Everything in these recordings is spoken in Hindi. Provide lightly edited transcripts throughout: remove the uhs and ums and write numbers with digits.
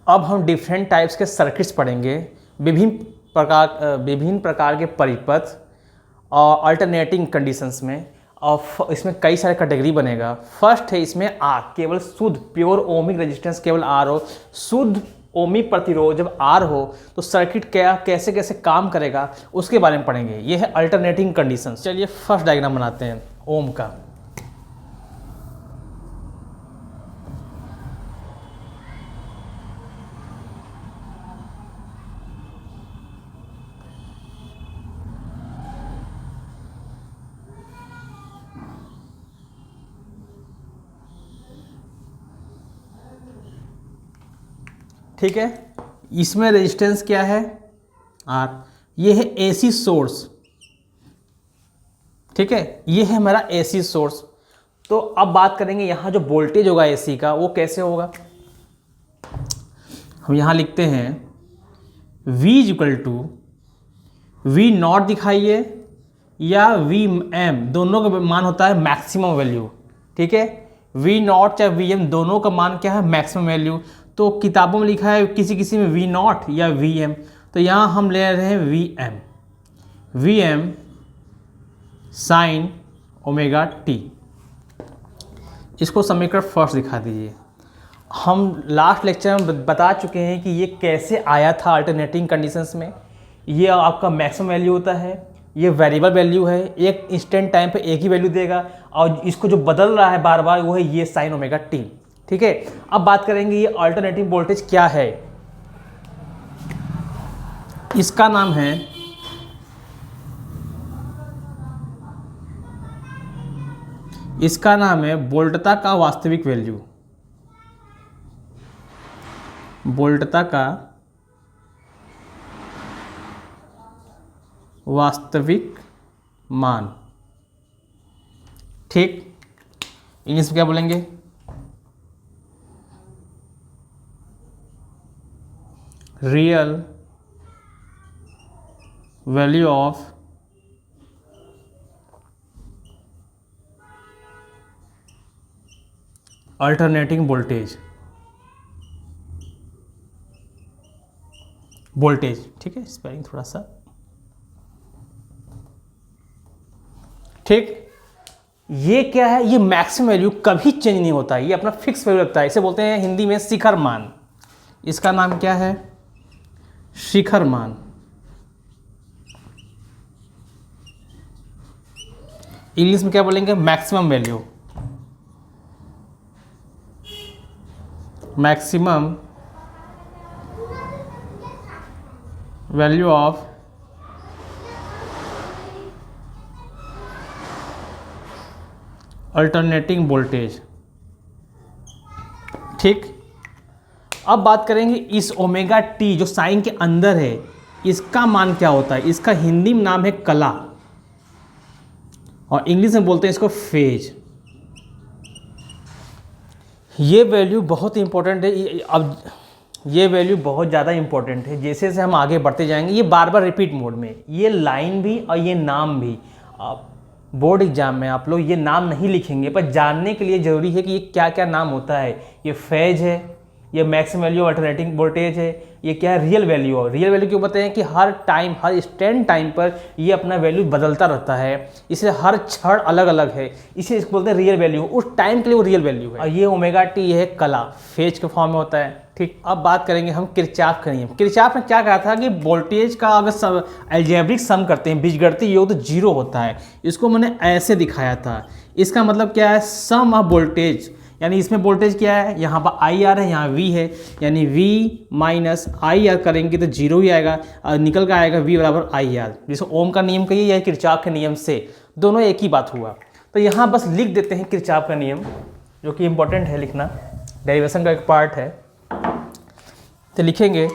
अब हम डिफरेंट टाइप्स के सर्किट्स पढ़ेंगे, विभिन्न प्रकार के परिपथ और अल्टरनेटिंग कंडीशंस में, और इसमें कई सारे कैटेगरी बनेगा। फर्स्ट है इसमें आर, केवल शुद्ध प्योर ओमिक रेजिस्टेंस केवल आर हो, शुद्ध ओमिक प्रतिरोध जब आर हो तो सर्किट क्या कैसे कैसे काम करेगा उसके बारे में पढ़ेंगे। ये है अल्टरनेटिंग कंडीशंस। चलिए फर्स्ट डायग्राम बनाते हैं ओम का। ठीक है, इसमें रेजिस्टेंस क्या है आर, ये है एसी सोर्स। ठीक है, ये है हमारा एसी सोर्स। तो अब बात करेंगे यहाँ जो वोल्टेज होगा एसी का वो कैसे होगा। हम यहाँ लिखते हैं V equal to V naught दिखाइए या वी एम, दोनों का मान होता है मैक्सिमम वैल्यू। ठीक है, वी नॉट चाहे वी एम दोनों का मान क्या है मैक्सिमम वैल्यू। तो किताबों में लिखा है किसी किसी में वी नॉट या वी एम, तो यहाँ हम ले रहे हैं V M sine omega T. इसको समीकरण फर्स्ट दिखा दीजिए। हम लास्ट लेक्चर में बता चुके हैं कि ये कैसे आया था अल्टरनेटिंग कंडीशंस में। ये आपका मैक्सिमम वैल्यू होता है, ये वेरिएबल वैल्यू है, एक इंस्टेंट टाइम पे एक ही वैल्यू देगा और इसको जो बदल रहा है बार बार वो है ये साइन ओमेगा टी। ठीक है, अब बात करेंगे ये अल्टरनेटिंग वोल्टेज क्या है। इसका नाम है वोल्टता का वास्तविक वैल्यू, वोल्टता का वास्तविक मान। ठीक, इंग्लिश में क्या बोलेंगे, real value of alternating voltage. ठीक है, स्पेलिंग थोड़ा सा ठीक। ये क्या है, ये मैक्सिमम वैल्यू कभी चेंज नहीं होता है, ये अपना फिक्स वैल्यू रखता है। इसे बोलते हैं हिंदी में शिखर मान। इसका नाम क्या है, शिखर मान। इंग्लिश में क्या बोलेंगे, maximum value, maximum value of alternating voltage. ठीक, अब बात करेंगे इस ओमेगा टी जो साइन के अंदर है इसका मान क्या होता है। इसका हिंदी में नाम है कला और इंग्लिश में बोलते हैं इसको फेज। ये वैल्यू बहुत इंपॉर्टेंट है। अब ये वैल्यू बहुत ज़्यादा इंपॉर्टेंट है। जैसे जैसे हम आगे बढ़ते जाएंगे ये बार बार रिपीट मोड में, ये लाइन भी और ये नाम भी। आप बोर्ड एग्जाम में आप लोग ये नाम नहीं लिखेंगे, पर जानने के लिए ज़रूरी है कि ये क्या क्या नाम होता है। ये फेज है, ये मैक्सिमम वैल्यू अल्टरनेटिंग वोल्टेज है, ये क्या है रियल वैल्यू है। रियल वैल्यू क्यों बताएं कि हर टाइम हर इंस्टेंट टाइम पर ये अपना वैल्यू बदलता रहता है, इसलिए हर क्षण अलग अलग है, इसे इसको बोलते हैं रियल वैल्यू। उस टाइम के लिए वो रियल वैल्यू है। और ये ओमेगा टी है कला, फेज के फॉर्म में होता है। ठीक, अब बात करेंगे हम किरचॉफ का नियम। किरचॉफ ने क्या कहा था कि वोल्टेज का अगर अलजेब्रिक सम करते हैं बीजगणितीय योग तो जीरो होता है। इसको मैंने ऐसे दिखाया था। इसका मतलब क्या है, सम ऑफ वोल्टेज, यानी इसमें वोल्टेज क्या है, यहाँ पर आई आर है, यहाँ वी है, यानी वी माइनस आई आर करेंगे तो जीरो ही आएगा और निकल कर आएगा वी बराबर आई आर। जिसको ओम का नियम कहिए या किरचॉफ के नियम से, दोनों एक ही बात हुआ। तो यहाँ बस लिख देते हैं किरचॉफ का नियम, जो कि इम्पोर्टेंट है लिखना, डेरिवेशन का एक पार्ट है। तो लिखेंगे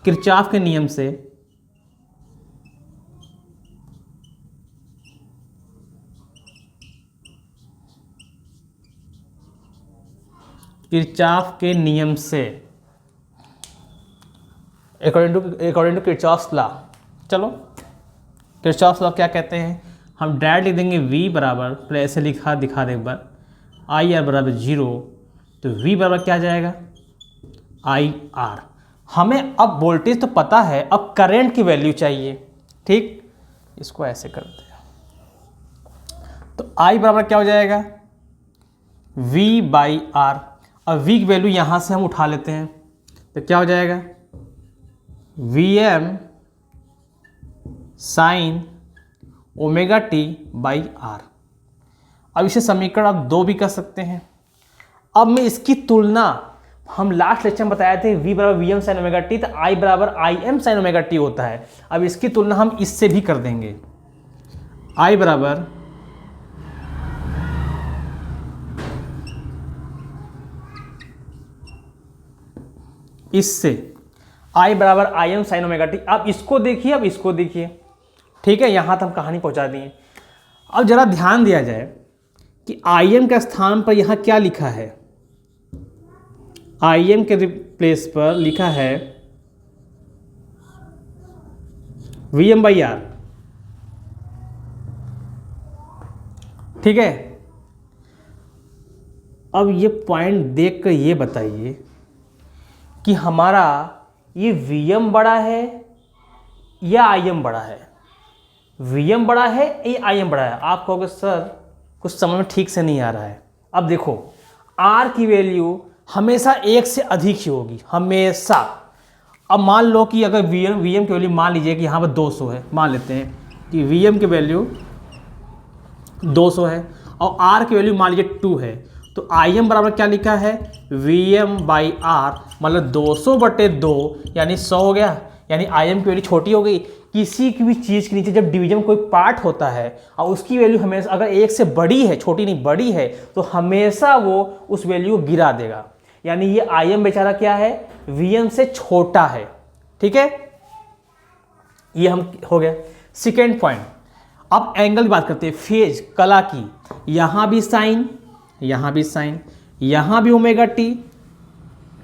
किरचॉफ के नियम से किरचॉफ के नियम से अकॉर्डिंग टू किरचॉफ्स लॉ। चलो किरचॉफ्स लॉ क्या कहते हैं, हम डायरेक्ट लिख देंगे v बराबर, पहले ऐसे दिखा दे एक बार, आई आर बराबर जीरो, तो v बराबर क्या आ जाएगा, आई आर। हमें अब वोल्टेज तो पता है, अब करंट की वैल्यू चाहिए। ठीक, इसको ऐसे करते हैं तो I बराबर क्या हो जाएगा, V बाई आर। अब V की वैल्यू यहाँ से हम उठा लेते हैं तो क्या हो जाएगा, Vm sine omega T by R. अब इसे समीकरण आप 2 भी कर सकते हैं। अब मैं इसकी तुलना, हम लास्ट लेक्चर में बताए थे V बराबर V M sine omega T, तो I बराबर I M sine omega T होता है। अब इसकी तुलना हम इससे भी कर देंगे। I बराबर इससे I बराबर I M sine omega T. अब इसको देखिए, अब इसको देखिए। ठीक है, यहाँ तक हम कहानी पहुँचा दिए। अब जरा ध्यान दिया जाए कि आई एम के स्थान पर यहाँ क्या लिखा है। आई एम के रिप्लेस पर लिखा है वी एम बाई आर। ठीक है, अब ये पॉइंट देख कर ये बताइए कि हमारा ये वी एम बड़ा है या आई एम बड़ा है। वी एम बड़ा है या आई एम बड़ा है। आप कहोगे सर कुछ समझ में ठीक से नहीं आ रहा है। अब देखो, आर की वैल्यू हमेशा 1 से अधिक ही होगी, हमेशा। अब मान लो कि अगर वी एम की वैल्यू मान लीजिए कि यहाँ पर 200 है, मान लेते हैं कि वी एम की वैल्यू 200 है और आर की वैल्यू मान लीजिए 2 है, तो आई एम बराबर क्या लिखा है, वी एम बाई आर, मतलब 200/2 यानी 100 हो गया। यानी आई एम की वैल्यू छोटी हो गई। किसी की भी चीज़ के नीचे जब डिवीजन कोई पार्ट होता है और उसकी वैल्यू हमेशा अगर 1 से बड़ी है, छोटी नहीं बड़ी है, तो हमेशा वो उस वैल्यू को गिरा देगा। यानी ये आई एम बेचारा क्या है, वी एम से छोटा है। ठीक है, ये हम हो गया। सेकेंड पॉइंट, अब एंगल की बात करते हैं, फेज कला की। यहाँ भी साइन, यहाँ भी साइन, यहाँ भी ओमेगा टी,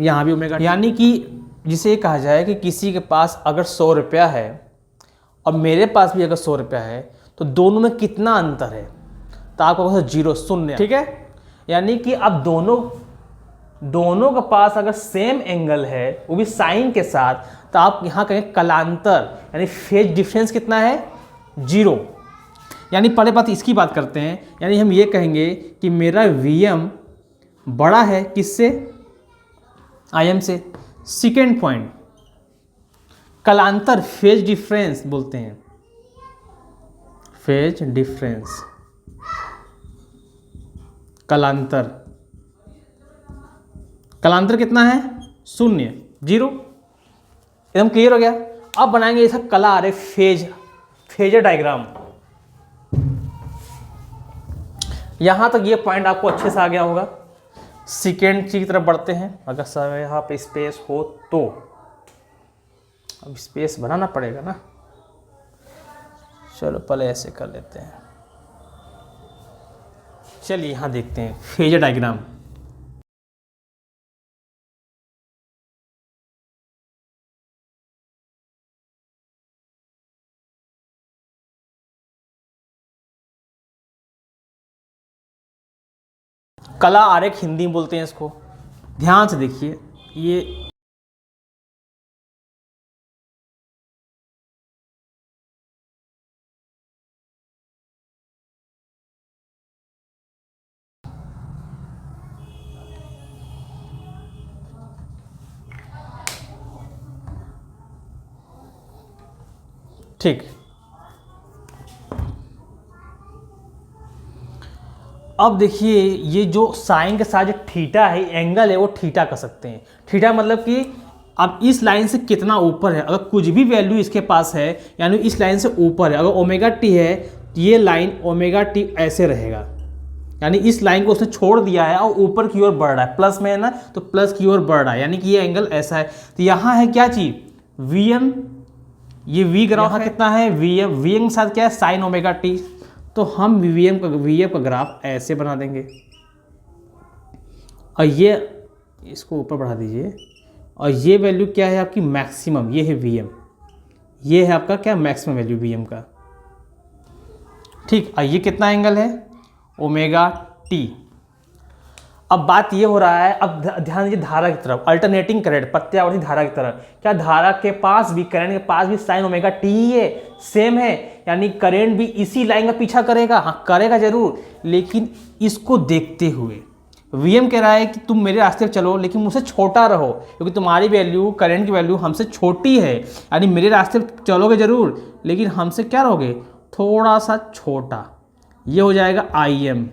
यहाँ भी ओमेगा टी। यानी कि जिसे कहा जाए कि किसी के पास अगर 100 रुपया है और मेरे पास भी अगर 100 रुपया है, तो दोनों में कितना अंतर है, तो आपको कहा 0, शून्य। ठीक है, यानी कि अब दोनों के पास अगर सेम एंगल है, वो भी साइन के साथ, तो आप यहाँ कहें कलांतर, यानी फेज डिफरेंस कितना है, 0। यानी पहले बात इसकी बात करते हैं, यानी हम ये कहेंगे कि मेरा Vm बड़ा है किससे, Im से। सेकेंड पॉइंट, कलांतर, फेज डिफरेंस बोलते हैं, फेज डिफरेंस, कलांतर। कलांतर कितना है, 0, 0। एकदम क्लियर हो गया। अब बनाएंगे ऐसा कला आ रहे फेजर डायग्राम। यहां तक ये पॉइंट आपको अच्छे से आ गया होगा। सेकेंड चीज की तरफ बढ़ते हैं। अगर सर यहाँ पे स्पेस हो तो, अब स्पेस बनाना पड़ेगा ना, चलो पहले ऐसे कर लेते हैं। चलिए यहां देखते हैं फेजर डायग्राम। कला आरेख हिंदी में बोलते हैं इसको। ध्यान से देखिए, ये ठीक। अब देखिए, ये जो साइन के साथ जो थीटा है, एंगल है, वो थीटा कर सकते हैं। थीटा मतलब कि अब इस लाइन से कितना ऊपर है, अगर कुछ भी वैल्यू इसके पास है, यानी इस लाइन से ऊपर है। अगर ओमेगा टी है तो ये लाइन ओमेगा टी ऐसे रहेगा, यानी इस लाइन को उसने छोड़ दिया है और ऊपर की ओर बढ़ रहा है, प्लस में है ना, तो प्लस की ओर बढ़ रहा है, यानी कि ये एंगल ऐसा है। तो यहाँ है क्या चीज़, वी एम, ये वी ग्राफ कितना है, वी एम के साथ क्या है, साइन ओमेगा टी। तो हम वी एम का ग्राफ ऐसे बना देंगे और ये इसको ऊपर बढ़ा दीजिए, और ये वैल्यू क्या है आपकी, मैक्सिमम, ये है वी एम, ये है आपका क्या, मैक्सिमम वैल्यू वी एम का। ठीक, और ये कितना एंगल है, ओमेगा टी। अब बात ये हो रहा है, अब ध्यान दीजिए धारा की तरफ, अल्टरनेटिंग करंट, प्रत्यावर्ती धारा की तरफ। क्या धारा के पास भी, करंट के पास भी साइन ओमेगा टी ही है, सेम है, यानी करंट भी इसी लाइन का पीछा करेगा? हाँ करेगा जरूर, लेकिन इसको देखते हुए Vm कह रहा है कि तुम मेरे रास्ते पर चलो लेकिन मुझसे छोटा रहो, क्योंकि तुम्हारी वैल्यू, करंट की वैल्यू हमसे छोटी है, यानी मेरे रास्ते पर चलोगे जरूर लेकिन हमसे क्या रहोगे, थोड़ा सा छोटा। ये हो जाएगा Im।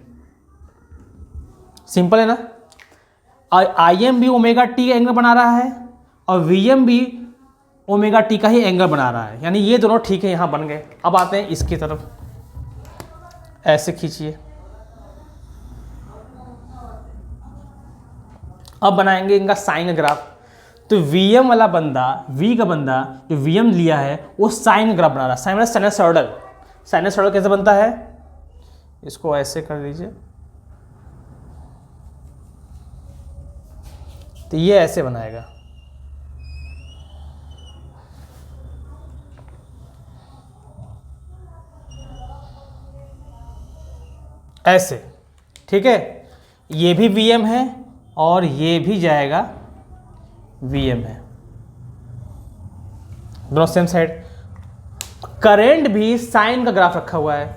सिंपल है ना? Im भी ओमेगा टी का एंगल बना रहा है और Vm भी ओमेगा टी का ही एंगल बना रहा है, यानी ये दोनों ठीक है, यहां बन गए। अब आते हैं इसकी तरफ, ऐसे खींचिए। अब बनाएंगे इनका साइन ग्राफ। तो Vm वाला बंदा, V का बंदा जो Vm लिया है वो साइन ग्राफ बना रहा है। साइन मतलब साइनसॉइडल। साइनसॉइडल कैसे बनता है, इसको ऐसे कर दीजिए, तो ये ऐसे बनाएगा, ऐसे, ठीक है। ये भी Vm है और ये भी जाएगा Vm है, दोनों सेम साइड। करंट भी साइन का ग्राफ रखा हुआ है,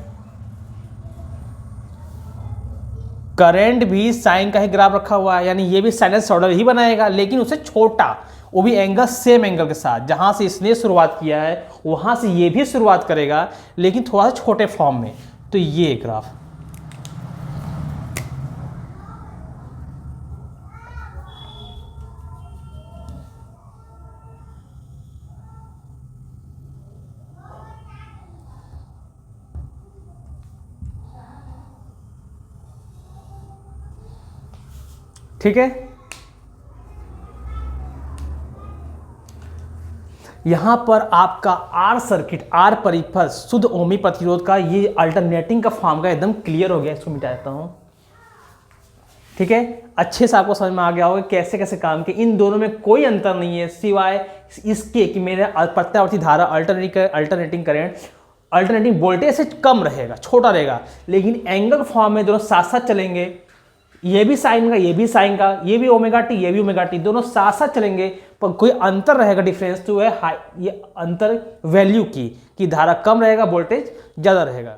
करंट भी साइन का ही ग्राफ रखा हुआ है, यानी ये भी साइनसॉइडल ही बनाएगा लेकिन उससे छोटा, वो भी एंगल सेम एंगल के साथ। जहां से इसने शुरुआत किया है वहां से ये भी शुरुआत करेगा लेकिन थोड़ा सा छोटे फॉर्म में। तो ये ग्राफ, ठीक है। यहां पर आपका आर सर्किट, आर परिपथ, शुद्ध ओमी प्रतिरोध का ये अल्टरनेटिंग का फॉर्म का एकदम क्लियर हो गया। इसको मिटा देता हूं, ठीक है। अच्छे से आपको समझ में आ गया होगा कैसे कैसे काम के। इन दोनों में कोई अंतर नहीं है सिवाय इसके कि मेरे प्रत्यावर्ती धारा, अल्टरनेटिंग करंट, अल्टरनेटिंग वोल्टेज से कम रहेगा, छोटा रहेगा, लेकिन एंगल फॉर्म में दोनों साथ साथ चलेंगे। ये भी साइन का, ये भी साइन का, ये भी ओमेगा टी, ये भी ओमेगा टी, दोनों साथ साथ चलेंगे। पर कोई अंतर रहेगा, डिफरेंस तो है ये अंतर वैल्यू की, कि धारा कम रहेगा, वोल्टेज ज़्यादा रहेगा।